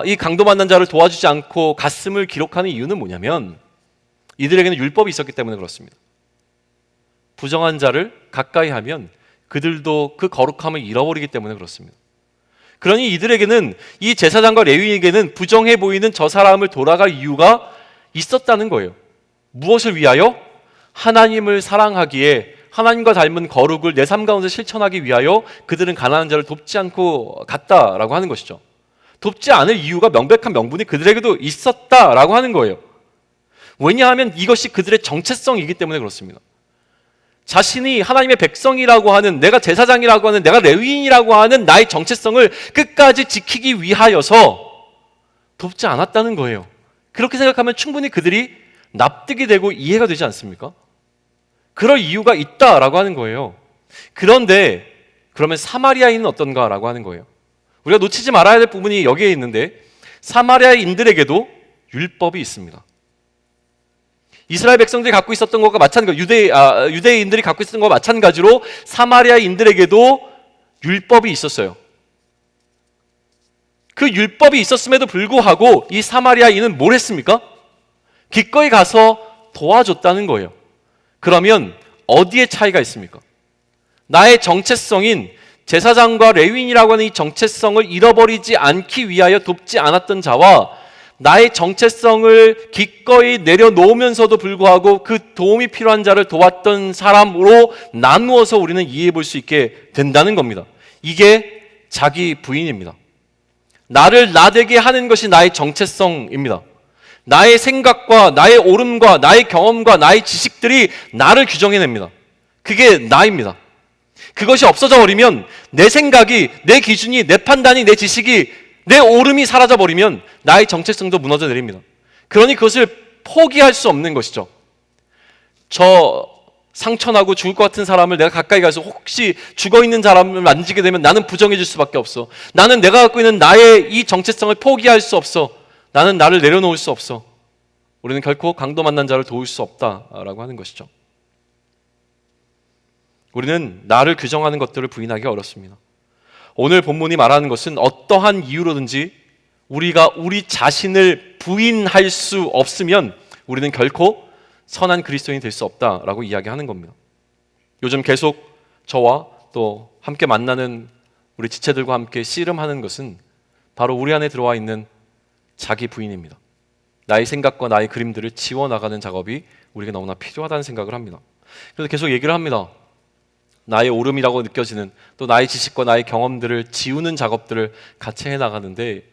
이 강도 만난 자를 도와주지 않고 갔음을 기록하는 이유는 뭐냐면 이들에게는 율법이 있었기 때문에 그렇습니다. 부정한 자를 가까이 하면 그들도 그 거룩함을 잃어버리기 때문에 그렇습니다. 그러니 이들에게는, 이 제사장과 레위인에게는 부정해 보이는 저 사람을 돌아갈 이유가 있었다는 거예요. 무엇을 위하여? 하나님을 사랑하기에, 하나님과 닮은 거룩을 내 삶 가운데 실천하기 위하여 그들은 가난한 자를 돕지 않고 갔다라고 하는 것이죠. 돕지 않을 이유가 명백한 명분이 그들에게도 있었다라고 하는 거예요. 왜냐하면 이것이 그들의 정체성이기 때문에 그렇습니다. 자신이 하나님의 백성이라고 하는, 내가 제사장이라고 하는, 내가 레위인이라고 하는 나의 정체성을 끝까지 지키기 위하여서 돕지 않았다는 거예요. 그렇게 생각하면 충분히 그들이 납득이 되고 이해가 되지 않습니까? 그럴 이유가 있다라고 하는 거예요. 그런데 그러면 사마리아인은 어떤가라고 하는 거예요. 우리가 놓치지 말아야 될 부분이 여기에 있는데, 사마리아인들에게도 율법이 있습니다. 이스라엘 백성들이 갖고 있었던 것과 마찬가지로 유대인들이 갖고 있었던 것과 마찬가지로 사마리아인들에게도 율법이 있었어요. 그 율법이 있었음에도 불구하고 이 사마리아인은 뭘 했습니까? 기꺼이 가서 도와줬다는 거예요. 그러면 어디에 차이가 있습니까? 나의 정체성인 제사장과 레위인이라고 하는 이 정체성을 잃어버리지 않기 위하여 돕지 않았던 자와 나의 정체성을 기꺼이 내려놓으면서도 불구하고 그 도움이 필요한 자를 도왔던 사람으로 나누어서 우리는 이해해 볼 수 있게 된다는 겁니다. 이게 자기 부인입니다. 나를 나되게 하는 것이 나의 정체성입니다. 나의 생각과 나의 옳음과 나의 경험과 나의 지식들이 나를 규정해냅니다. 그게 나입니다. 그것이 없어져 버리면 내 생각이, 내 기준이, 내 판단이, 내 지식이, 내 옳음이 사라져 버리면 나의 정체성도 무너져 내립니다. 그러니 그것을 포기할 수 없는 것이죠. 저 상처나고 죽을 것 같은 사람을 내가 가까이 가서 혹시 죽어있는 사람을 만지게 되면 나는 부정해질 수밖에 없어. 나는 내가 갖고 있는 나의 이 정체성을 포기할 수 없어. 나는 나를 내려놓을 수 없어. 우리는 결코 강도 만난 자를 도울 수 없다라고 하는 것이죠. 우리는 나를 규정하는 것들을 부인하기 어렵습니다. 오늘 본문이 말하는 것은 어떠한 이유로든지 우리가 우리 자신을 부인할 수 없으면 우리는 결코 선한 그리스도인이 될 수 없다라고 이야기하는 겁니다. 요즘 계속 저와 또 함께 만나는 우리 지체들과 함께 씨름하는 것은 바로 우리 안에 들어와 있는 자기 부인입니다. 나의 생각과 나의 그림들을 지워나가는 작업이 우리에게 너무나 필요하다는 생각을 합니다. 그래서 계속 얘기를 합니다. 나의 오름이라고 느껴지는 또 나의 지식과 나의 경험들을 지우는 작업들을 같이 해나가는데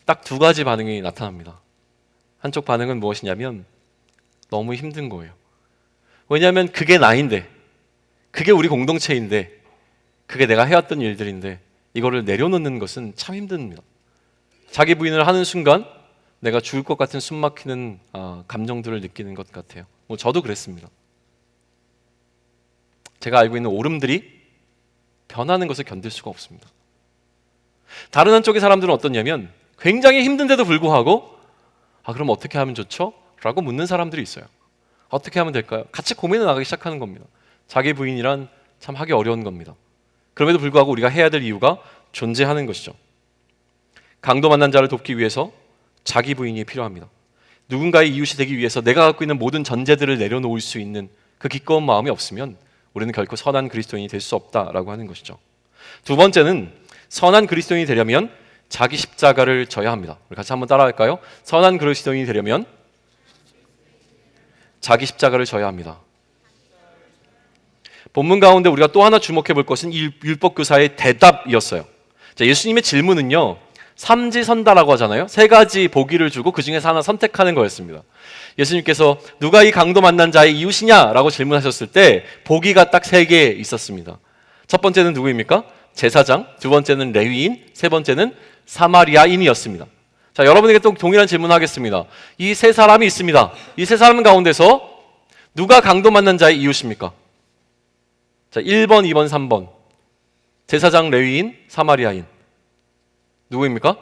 딱 두 가지 반응이 나타납니다. 한쪽 반응은 무엇이냐면 너무 힘든 거예요. 왜냐하면 그게 나인데, 그게 우리 공동체인데, 그게 내가 해왔던 일들인데 이거를 내려놓는 것은 참 힘듭니다. 자기 부인을 하는 순간 내가 죽을 것 같은 숨막히는 감정들을 느끼는 것 같아요. 저도 그랬습니다. 제가 알고 있는 오름들이 변하는 것을 견딜 수가 없습니다. 다른 한쪽의 사람들은 어떻냐면 굉장히 힘든데도 불구하고 그럼 어떻게 하면 좋죠? 라고 묻는 사람들이 있어요. 어떻게 하면 될까요? 같이 고민해 나가기 시작하는 겁니다. 자기 부인이란 참 하기 어려운 겁니다. 그럼에도 불구하고 우리가 해야 될 이유가 존재하는 것이죠. 강도 만난 자를 돕기 위해서 자기 부인이 필요합니다. 누군가의 이웃이 되기 위해서 내가 갖고 있는 모든 전제들을 내려놓을 수 있는 그 기꺼운 마음이 없으면 우리는 결코 선한 그리스도인이 될 수 없다라고 하는 것이죠. 두 번째는 선한 그리스도인이 되려면 자기 십자가를 져야 합니다. 우리 같이 한번 따라할까요? 선한 그리스도인이 되려면 자기 십자가를 져야 합니다. 본문 가운데 우리가 또 하나 주목해 볼 것은 이 율법 교사의 대답이었어요. 자, 예수님의 질문은요, 삼지선다라고 하잖아요. 세 가지 보기를 주고 그 중에서 하나 선택하는 거였습니다. 예수님께서 누가 이 강도 만난 자의 이웃이냐라고 질문하셨을 때 보기가 딱 세 개 있었습니다. 첫 번째는 누구입니까? 제사장, 두 번째는 레위인, 세 번째는 사마리아인이었습니다. 자, 여러분에게 또 동일한 질문을 하겠습니다. 이 세 사람이 있습니다. 이 세 사람 가운데서 누가 강도 만난 자의 이웃입니까? 자, 1번, 2번, 3번. 제사장, 레위인, 사마리아인. 누구입니까?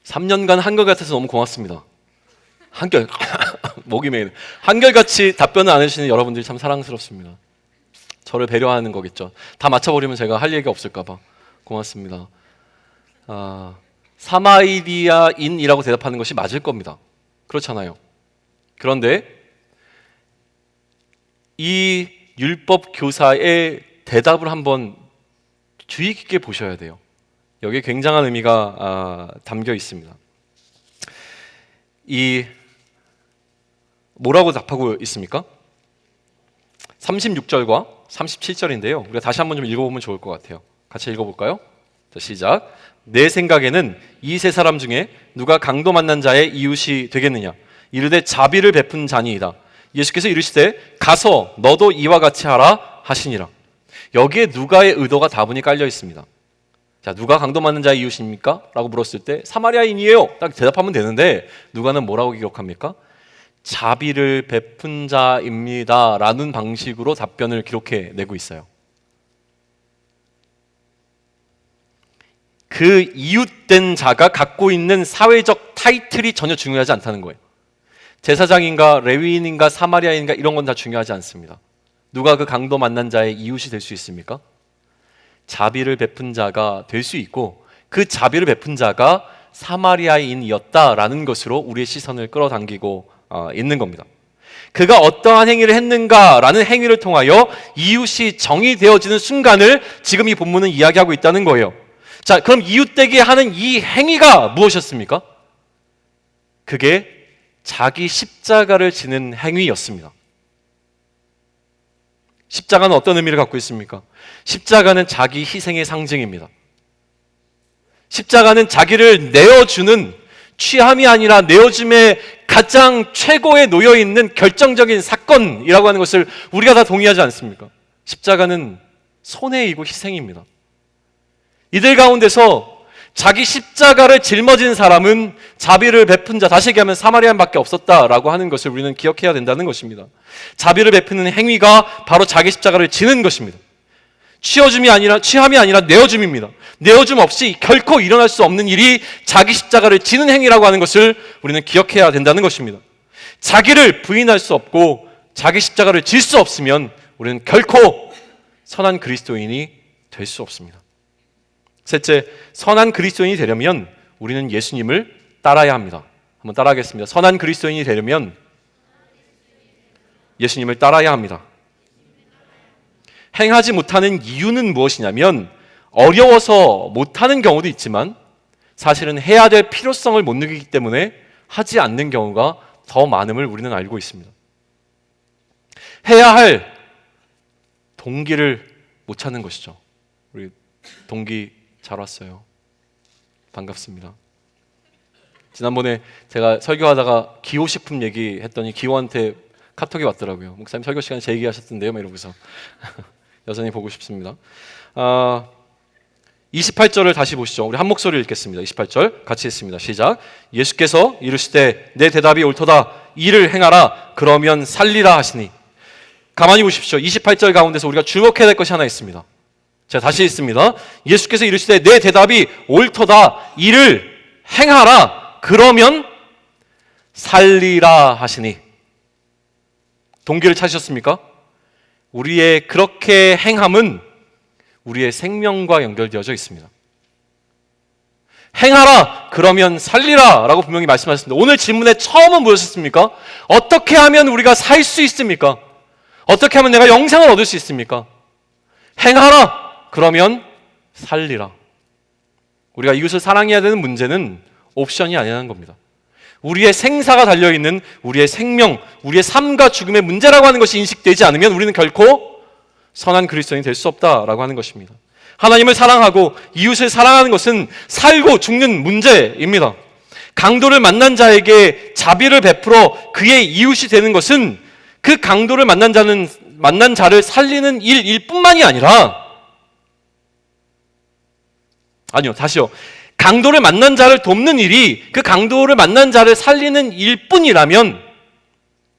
(3년간) 한결같아서 너무 고맙습니다. 목이 메이네. 한결같이 답변을 안 해주시는 여러분들이 참 사랑스럽습니다. 저를 배려하는 거겠죠. 다 맞춰버리면 제가 할 얘기가 없을까 봐. 고맙습니다. 사마리아인이라고 대답하는 것이 맞을 겁니다. 그렇잖아요. 그런데 이 율법 교사의 대답을 한번 주의 깊게 보셔야 돼요. 여기에 굉장한 의미가 담겨 있습니다. 뭐라고 답하고 있습니까? 36절과 37절인데요. 우리가 다시 한번 좀 읽어보면 좋을 것 같아요. 같이 읽어볼까요? 자, 시작. 내 생각에는 이 세 사람 중에 누가 강도 만난 자의 이웃이 되겠느냐? 이르되 자비를 베푼 자니이다. 예수께서 이르시되 가서 너도 이와 같이 하라 하시니라. 여기에 누가의 의도가 다분히 깔려 있습니다. 자, 누가 강도 만난 자의 이웃입니까? 라고 물었을 때 사마리아인이에요. 딱 대답하면 되는데 누가는 뭐라고 기록합니까? 자비를 베푼 자입니다 라는 방식으로 답변을 기록해 내고 있어요. 그 이웃된 자가 갖고 있는 사회적 타이틀이 전혀 중요하지 않다는 거예요. 제사장인가 레위인인가 사마리아인가 이런 건 다 중요하지 않습니다. 누가 그 강도 만난 자의 이웃이 될 수 있습니까? 자비를 베푼 자가 될 수 있고 그 자비를 베푼 자가 사마리아인이었다라는 것으로 우리의 시선을 끌어당기고 있는 겁니다. 그가 어떠한 행위를 했는가라는 행위를 통하여 이웃이 정의되어지는 순간을 지금 이 본문은 이야기하고 있다는 거예요. 자, 그럼 이웃되게 하는 이 행위가 무엇이었습니까? 그게 자기 십자가를 지는 행위였습니다. 십자가는 어떤 의미를 갖고 있습니까? 십자가는 자기 희생의 상징입니다. 십자가는 자기를 내어주는, 취함이 아니라 내어줌의 가장 최고에 놓여있는 결정적인 사건이라고 하는 것을 우리가 다 동의하지 않습니까? 십자가는 손해이고 희생입니다. 이들 가운데서 자기 십자가를 짊어진 사람은 자비를 베푼 자, 다시 얘기하면 사마리아인밖에 없었다라고 하는 것을 우리는 기억해야 된다는 것입니다. 자비를 베푸는 행위가 바로 자기 십자가를 지는 것입니다. 취함이 아니라 내어줌입니다. 내어줌 없이 결코 일어날 수 없는 일이 자기 십자가를 지는 행위라고 하는 것을 우리는 기억해야 된다는 것입니다. 자기를 부인할 수 없고 자기 십자가를 질 수 없으면 우리는 결코 선한 그리스도인이 될 수 없습니다. 셋째, 선한 그리스도인이 되려면 우리는 예수님을 따라야 합니다. 한번 따라하겠습니다. 선한 그리스도인이 되려면 예수님을 따라야 합니다. 행하지 못하는 이유는 무엇이냐면 어려워서 못하는 경우도 있지만 사실은 해야 될 필요성을 못 느끼기 때문에 하지 않는 경우가 더 많음을 우리는 알고 있습니다. 해야 할 동기를 못 찾는 것이죠. 우리 동기 잘 왔어요. 반갑습니다. 지난번에 제가 설교하다가 기호식품 얘기했더니 기호한테 카톡이 왔더라고요. 목사님 설교 시간에 제 얘기하셨던데요? 막 이러고서 여전히 보고 싶습니다. 28절을 다시 보시죠. 우리 한 목소리를 읽겠습니다. 28절 같이 읽습니다. 시작. 예수께서 이르시되 내 대답이 옳도다. 이를 행하라. 그러면 살리라 하시니. 가만히 보십시오. 28절 가운데서 우리가 주목해야 될 것이 하나 있습니다. 제가 다시 읽습니다. 예수께서 이르시되 내 대답이 옳도다. 이를 행하라. 그러면 살리라 하시니. 동기를 찾으셨습니까? 우리의 그렇게 행함은 우리의 생명과 연결되어져 있습니다. 행하라 그러면 살리라 라고 분명히 말씀하셨습니다. 오늘 질문의 처음은 무엇이었습니까? 어떻게 하면 우리가 살 수 있습니까? 어떻게 하면 내가 영생을 얻을 수 있습니까? 행하라 그러면 살리라. 우리가 이웃을 사랑해야 되는 문제는 옵션이 아니라는 겁니다. 우리의 생사가 달려있는 우리의 생명, 우리의 삶과 죽음의 문제라고 하는 것이 인식되지 않으면 우리는 결코 선한 그리스도인이 될 수 없다라고 하는 것입니다. 하나님을 사랑하고 이웃을 사랑하는 것은 살고 죽는 문제입니다. 강도를 만난 자에게 자비를 베풀어 그의 이웃이 되는 것은 그 강도를 만난 자를 살리는 일일 뿐만이 아니라, 아니요, 다시요. 강도를 만난 자를 돕는 일이 그 강도를 만난 자를 살리는 일뿐이라면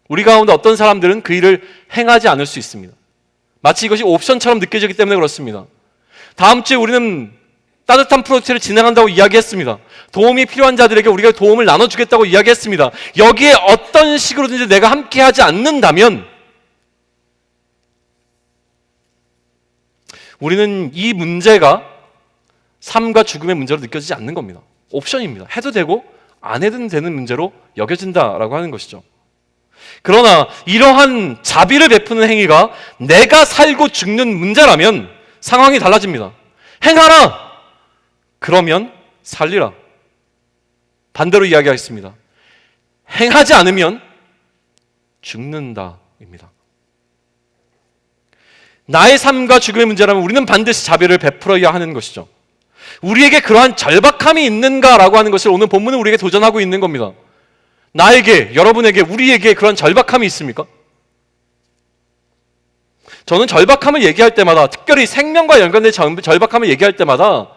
우리 가운데 어떤 사람들은 그 일을 행하지 않을 수 있습니다. 마치 이것이 옵션처럼 느껴지기 때문에 그렇습니다. 다음 주에 우리는 따뜻한 프로젝트를 진행한다고 이야기했습니다. 도움이 필요한 자들에게 우리가 도움을 나눠주겠다고 이야기했습니다. 여기에 어떤 식으로든지 내가 함께하지 않는다면 우리는 이 문제가 삶과 죽음의 문제로 느껴지지 않는 겁니다. 옵션입니다. 해도 되고 안 해도 되는 문제로 여겨진다라고 하는 것이죠. 그러나 이러한 자비를 베푸는 행위가 내가 살고 죽는 문제라면 상황이 달라집니다. 행하라! 그러면 살리라. 반대로 이야기하겠습니다. 행하지 않으면 죽는다입니다. 나의 삶과 죽음의 문제라면 우리는 반드시 자비를 베풀어야 하는 것이죠. 우리에게 그러한 절박함이 있는가라고 하는 것을 오늘 본문은 우리에게 도전하고 있는 겁니다. 나에게, 여러분에게, 우리에게 그런 절박함이 있습니까? 저는 절박함을 얘기할 때마다, 특별히 생명과 연관된 절박함을 얘기할 때마다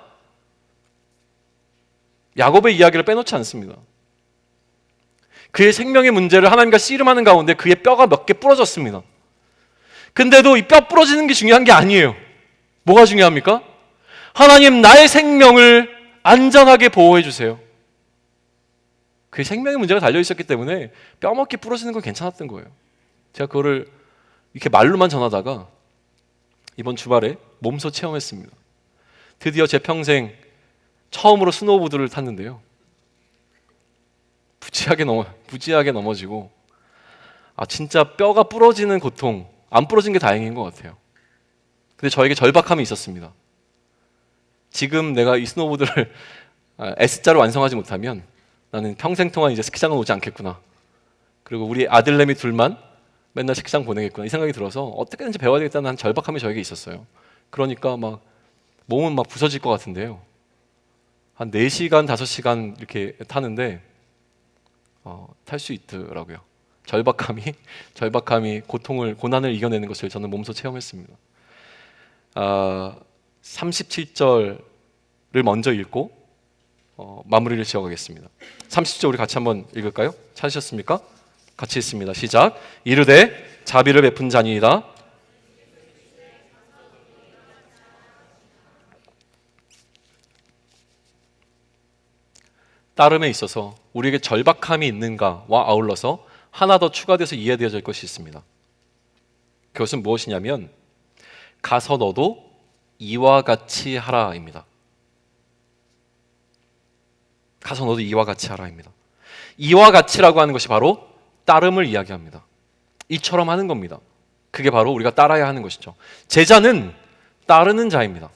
야곱의 이야기를 빼놓지 않습니다. 그의 생명의 문제를 하나님과 씨름하는 가운데 그의 뼈가 몇 개 부러졌습니다. 근데도 이 뼈 부러지는 게 중요한 게 아니에요. 뭐가 중요합니까? 하나님, 나의 생명을 안전하게 보호해 주세요. 그의 생명의 문제가 달려있었기 때문에 뼈먹기 부러지는 건 괜찮았던 거예요. 제가 그거를 이렇게 말로만 전하다가 이번 주말에 몸소 체험했습니다. 드디어 제 평생 처음으로 스노우보드를 탔는데요. 부지하게 넘어지고, 진짜 뼈가 부러지는 고통, 안 부러진 게 다행인 것 같아요. 근데 저에게 절박함이 있었습니다. 지금 내가 이 스노우보드를 S자로 완성하지 못하면 나는 평생 동안 이제 스키장은 오지 않겠구나. 그리고 우리 아들내미 둘만 맨날 스키장 보내겠구나. 이 생각이 들어서 어떻게든지 배워야 되겠다는 한 절박함이 저에게 있었어요. 그러니까 막 몸은 막 부서질 것 같은데요. 한 4시간, 5시간 이렇게 타는데 탈 수 있더라고요. 절박함이 고난을 이겨내는 것을 저는 몸소 체험했습니다. 37절을 먼저 읽고 마무리를 지어가겠습니다. 30절 우리 같이 한번 읽을까요? 찾으셨습니까? 같이 읽습니다. 시작. 이르되 자비를 베푼 자니이다. 따름에 있어서 우리에게 절박함이 있는가와 아울러서 하나 더 추가돼서 이해되어질 것이 있습니다. 그것은 무엇이냐면 가서 너도 이와 같이 하라입니다. 가서 너도 이와 같이 하라입니다. 이와 같이라고 하는 것이 바로 따름을 이야기합니다. 이처럼 하는 겁니다. 그게 바로 우리가 따라야 하는 것이죠. 제자는 따르는 자입니다.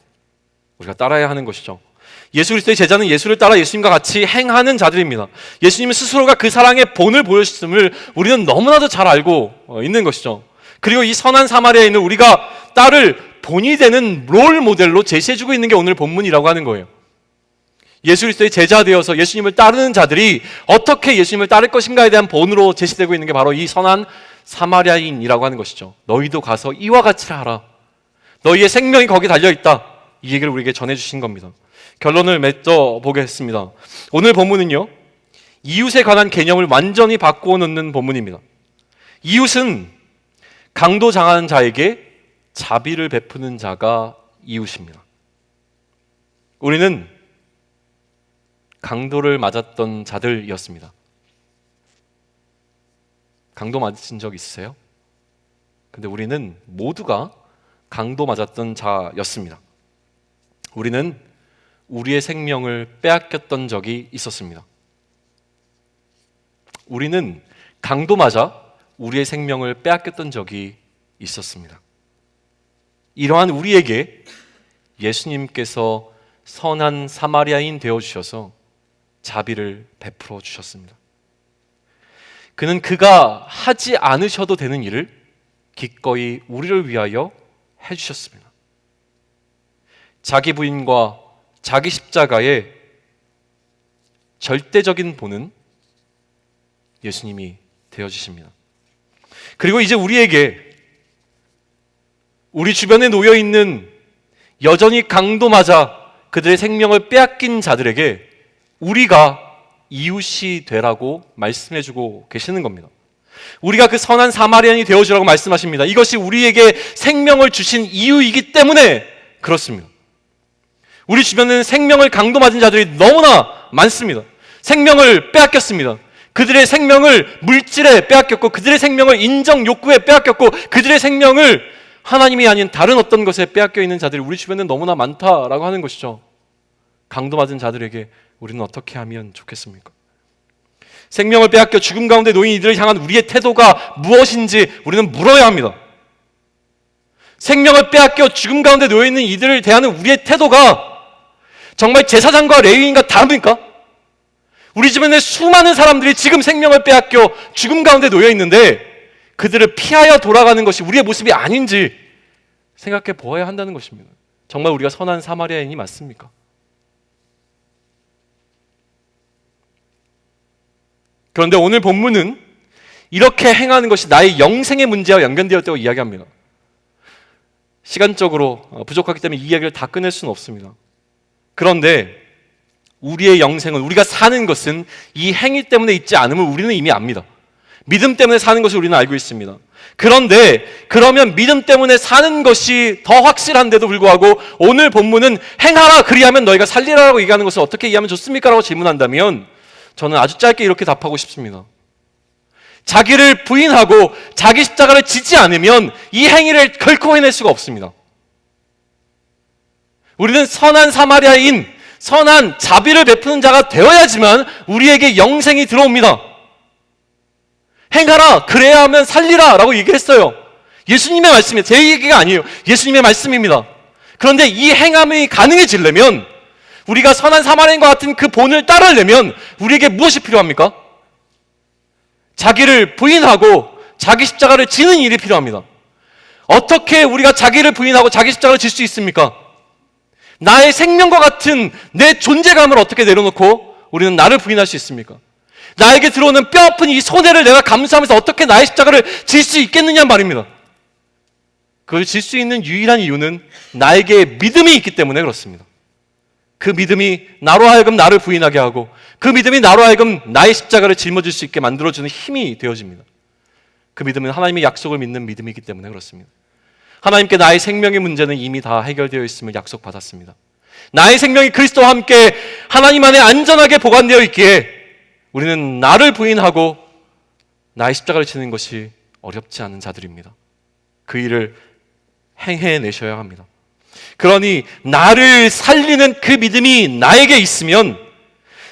우리가 따라야 하는 것이죠. 예수 그리스도의 제자는 예수를 따라 예수님과 같이 행하는 자들입니다. 예수님 스스로가 그 사랑의 본을 보여주셨음을 우리는 너무나도 잘 알고 있는 것이죠. 그리고 이 선한 사마리아인을 우리가 따를 본이 되는 롤 모델로 제시해주고 있는 게 오늘 본문이라고 하는 거예요. 예수 그리스도의 제자 되어서 예수님을 따르는 자들이 어떻게 예수님을 따를 것인가에 대한 본으로 제시되고 있는 게 바로 이 선한 사마리아인이라고 하는 것이죠. 너희도 가서 이와 같이 하라. 너희의 생명이 거기 달려있다. 이 얘기를 우리에게 전해주신 겁니다. 결론을 맺어보겠습니다. 오늘 본문은요, 이웃에 관한 개념을 완전히 바꾸어 놓는 본문입니다. 이웃은 강도 당한 자에게 자비를 베푸는 자가 이웃입니다. 우리는 강도를 맞았던 자들이었습니다. 강도 맞으신 적 있으세요? 근데 우리는 모두가 강도 맞았던 자였습니다. 우리는 우리의 생명을 빼앗겼던 적이 있었습니다. 우리는 강도 맞아 우리의 생명을 빼앗겼던 적이 있었습니다. 이러한 우리에게 예수님께서 선한 사마리아인 되어주셔서 자비를 베풀어 주셨습니다. 그는 그가 하지 않으셔도 되는 일을 기꺼이 우리를 위하여 해주셨습니다. 자기 부인과 자기 십자가의 절대적인 본은 예수님이 되어주십니다. 그리고 이제 우리에게, 우리 주변에 놓여있는 여전히 강도 맞아 그들의 생명을 빼앗긴 자들에게 우리가 이웃이 되라고 말씀해주고 계시는 겁니다. 우리가 그 선한 사마리아인이 되어주라고 말씀하십니다. 이것이 우리에게 생명을 주신 이유이기 때문에 그렇습니다. 우리 주변에는 생명을 강도 맞은 자들이 너무나 많습니다. 생명을 빼앗겼습니다. 그들의 생명을 물질에 빼앗겼고, 그들의 생명을 인정 욕구에 빼앗겼고, 그들의 생명을 하나님이 아닌 다른 어떤 것에 빼앗겨 있는 자들이 우리 주변에 너무나 많다라고 하는 것이죠. 강도 맞은 자들에게 우리는 어떻게 하면 좋겠습니까? 생명을 빼앗겨 죽음 가운데 놓인 이들을 향한 우리의 태도가 무엇인지 우리는 물어야 합니다. 생명을 빼앗겨 죽음 가운데 놓여있는 이들을 대하는 우리의 태도가 정말 제사장과 레위인과 다릅니까? 우리 주변에 수많은 사람들이 지금 생명을 빼앗겨 죽음 가운데 놓여있는데 그들을 피하여 돌아가는 것이 우리의 모습이 아닌지 생각해 보아야 한다는 것입니다. 정말 우리가 선한 사마리아인이 맞습니까? 그런데 오늘 본문은 이렇게 행하는 것이 나의 영생의 문제와 연관되었다고 이야기합니다. 시간적으로 부족하기 때문에 이 이야기를 다 끝낼 수는 없습니다. 그런데 우리의 영생은, 우리가 사는 것은 이 행위 때문에 있지 않음을 우리는 이미 압니다. 믿음 때문에 사는 것을 우리는 알고 있습니다. 그런데 그러면 믿음 때문에 사는 것이 더 확실한데도 불구하고 오늘 본문은 행하라 그리하면 너희가 살리라라고 얘기하는 것을 어떻게 이해하면 좋습니까? 라고 질문한다면 저는 아주 짧게 이렇게 답하고 싶습니다. 자기를 부인하고 자기 십자가를 지지 않으면 이 행위를 결코 해낼 수가 없습니다. 우리는 선한 사마리아인, 선한 자비를 베푸는 자가 되어야지만 우리에게 영생이 들어옵니다. 행하라 그래야 하면 살리라 라고 얘기했어요. 예수님의 말씀이에요. 제 얘기가 아니에요. 예수님의 말씀입니다. 그런데 이 행함이 가능해지려면, 우리가 선한 사마리아인과 같은 그 본을 따르려면 우리에게 무엇이 필요합니까? 자기를 부인하고 자기 십자가를 지는 일이 필요합니다. 어떻게 우리가 자기를 부인하고 자기 십자가를 질 수 있습니까? 나의 생명과 같은 내 존재감을 어떻게 내려놓고 우리는 나를 부인할 수 있습니까? 나에게 들어오는 뼈아픈 이 손해를 내가 감수하면서 어떻게 나의 십자가를 질 수 있겠느냐 말입니다. 그걸 질 수 있는 유일한 이유는 나에게 믿음이 있기 때문에 그렇습니다. 그 믿음이 나로 하여금 나를 부인하게 하고, 그 믿음이 나로 하여금 나의 십자가를 짊어질 수 있게 만들어주는 힘이 되어집니다. 그 믿음은 하나님의 약속을 믿는 믿음이기 때문에 그렇습니다. 하나님께 나의 생명의 문제는 이미 다 해결되어 있음을 약속받았습니다. 나의 생명이 그리스도와 함께 하나님 안에 안전하게 보관되어 있기에 우리는 나를 부인하고 나의 십자가를 지는 것이 어렵지 않은 자들입니다. 그 일을 행해내셔야 합니다. 그러니 나를 살리는 그 믿음이 나에게 있으면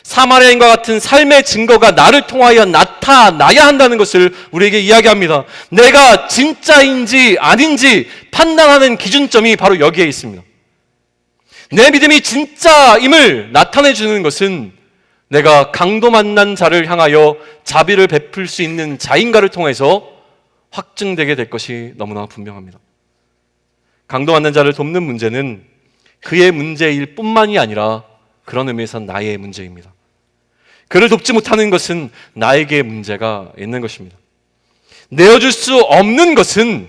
사마리아인과 같은 삶의 증거가 나를 통하여 나타나야 한다는 것을 우리에게 이야기합니다. 내가 진짜인지 아닌지 판단하는 기준점이 바로 여기에 있습니다. 내 믿음이 진짜임을 나타내 주는 것은 내가 강도 만난 자를 향하여 자비를 베풀 수 있는 자인가를 통해서 확증되게 될 것이 너무나 분명합니다. 강도 만난 자를 돕는 문제는 그의 문제일 뿐만이 아니라 그런 의미에서 나의 문제입니다. 그를 돕지 못하는 것은 나에게 문제가 있는 것입니다. 내어줄 수 없는 것은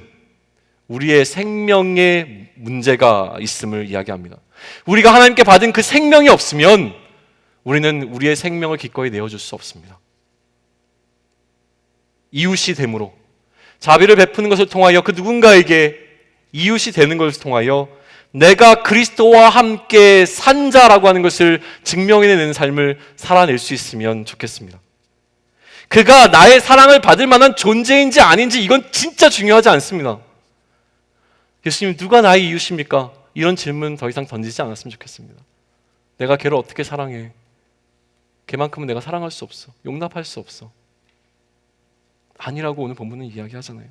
우리의 생명에 문제가 있음을 이야기합니다. 우리가 하나님께 받은 그 생명이 없으면 우리는 우리의 생명을 기꺼이 내어줄 수 없습니다. 이웃이 됨으로, 자비를 베푸는 것을 통하여 그 누군가에게 이웃이 되는 것을 통하여 내가 그리스도와 함께 산 자라고 하는 것을 증명해내는 삶을 살아낼 수 있으면 좋겠습니다. 그가 나의 사랑을 받을 만한 존재인지 아닌지 이건 진짜 중요하지 않습니다. 예수님, 누가 나의 이웃입니까? 이런 질문 더 이상 던지지 않았으면 좋겠습니다. 내가 걔를 어떻게 사랑해? 걔만큼은 내가 사랑할 수 없어. 용납할 수 없어. 아니라고 오늘 본문은 이야기하잖아요.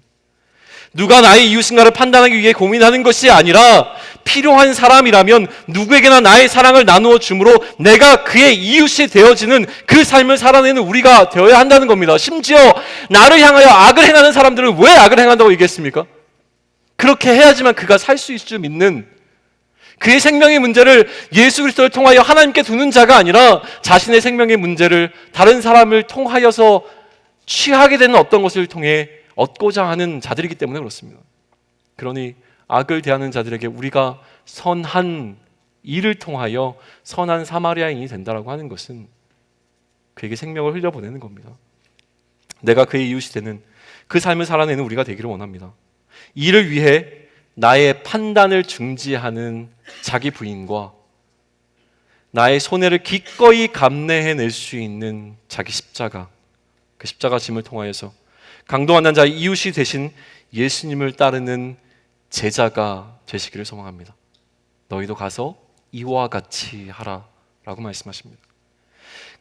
누가 나의 이웃인가를 판단하기 위해 고민하는 것이 아니라 필요한 사람이라면 누구에게나 나의 사랑을 나누어 주므로 내가 그의 이웃이 되어지는 그 삶을 살아내는 우리가 되어야 한다는 겁니다. 심지어 나를 향하여 악을 행하는 사람들은 왜 악을 행한다고 얘기했습니까? 그렇게 해야지만 그가 살 수 있을 줄 믿는, 그의 생명의 문제를 예수 그리스도를 통하여 하나님께 두는 자가 아니라 자신의 생명의 문제를 다른 사람을 통하여서 취하게 되는 어떤 것을 통해 얻고자 하는 자들이기 때문에 그렇습니다. 그러니 악을 대하는 자들에게 우리가 선한 일을 통하여 선한 사마리아인이 된다라고 하는 것은 그에게 생명을 흘려보내는 겁니다. 내가 그의 이웃이 되는 그 삶을 살아내는 우리가 되기를 원합니다. 이를 위해 나의 판단을 중지하는 자기 부인과 나의 손해를 기꺼이 감내해낼 수 있는 자기 십자가, 그 십자가 짐을 통하여서 강도 만난 자의 이웃이 되신 예수님을 따르는 제자가 되시기를 소망합니다. 너희도 가서 이와 같이 하라 라고 말씀하십니다.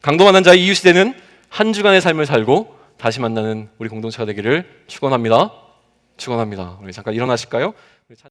강도 만난 자의 이웃이 되는 한 주간의 삶을 살고 다시 만나는 우리 공동체가 되기를 축원합니다. 축원합니다. 우리 잠깐 일어나실까요?